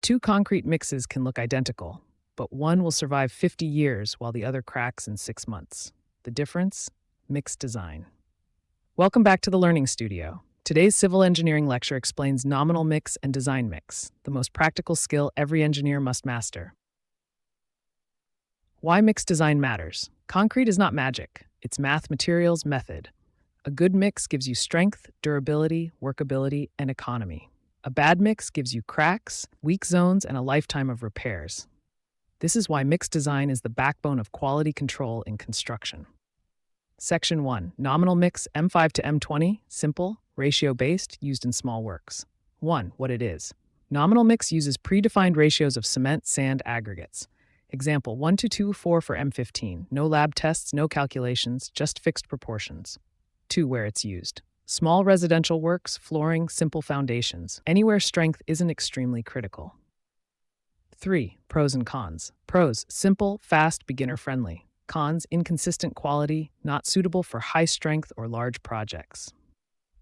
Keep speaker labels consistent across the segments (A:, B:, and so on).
A: Two concrete mixes can look identical, but one will survive 50 years while the other cracks in 6 months. The difference? Mix design. Welcome back to the Learning Studio. Today's civil engineering lecture explains nominal mix and design mix, the most practical skill every engineer must master. Why mix design matters. Concrete is not magic, it's math materials method. A good mix gives you strength, durability, workability, and economy. A bad mix gives you cracks, weak zones, and a lifetime of repairs. This is why mix design is the backbone of quality control in construction. Section 1. Nominal mix M5 to M20, simple, ratio-based, used in small works. 1. What it is. Nominal mix uses predefined ratios of cement, sand, aggregates. Example 1:2:4 for M15. No lab tests, no calculations, just fixed proportions. 2. Where it's used. Small residential works, flooring, simple foundations. Anywhere strength isn't extremely critical. 3. Pros and cons. Pros: simple, fast, beginner-friendly. Cons: inconsistent quality, not suitable for high strength or large projects.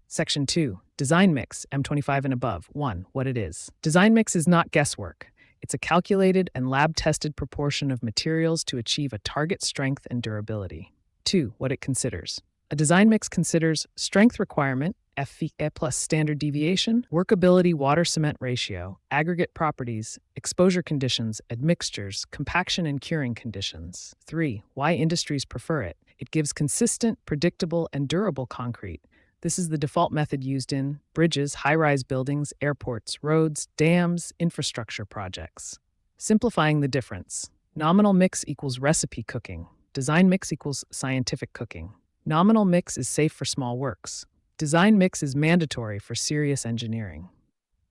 A: Section 2. Design mix, M25 and above. 1. What it is. Design mix is not guesswork. It's a calculated and lab-tested proportion of materials to achieve a target strength and durability. 2. What it considers. A design mix considers strength requirement, FVE plus standard deviation, workability water-cement ratio, aggregate properties, exposure conditions, admixtures, compaction and curing conditions. 3. Why industries prefer it. It gives consistent, predictable, and durable concrete. This is the default method used in bridges, high-rise buildings, airports, roads, dams, infrastructure projects. Simplifying the difference. Nominal mix equals recipe cooking. Design mix equals scientific cooking. Nominal mix is safe for small works. Design mix is mandatory for serious engineering.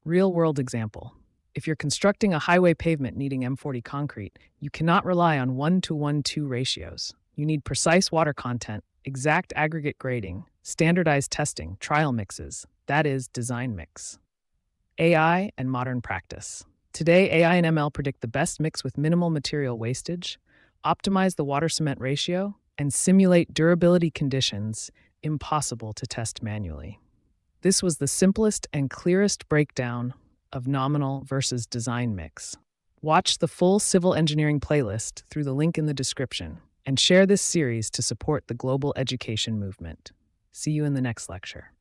A: Real-world example. If you're constructing a highway pavement needing M40 concrete, you cannot rely on 1:1:2 ratios. You need precise water content, exact aggregate grading, standardized testing, trial mixes. That is design mix. AI and modern practice. Today, AI and ML predict the best mix with minimal material wastage, optimize the water-cement ratio, and simulate durability conditions impossible to test manually. This was the simplest and clearest breakdown of nominal versus design mix. Watch the full civil engineering playlist through the link in the description and share this series to support the global education movement. See you in the next lecture.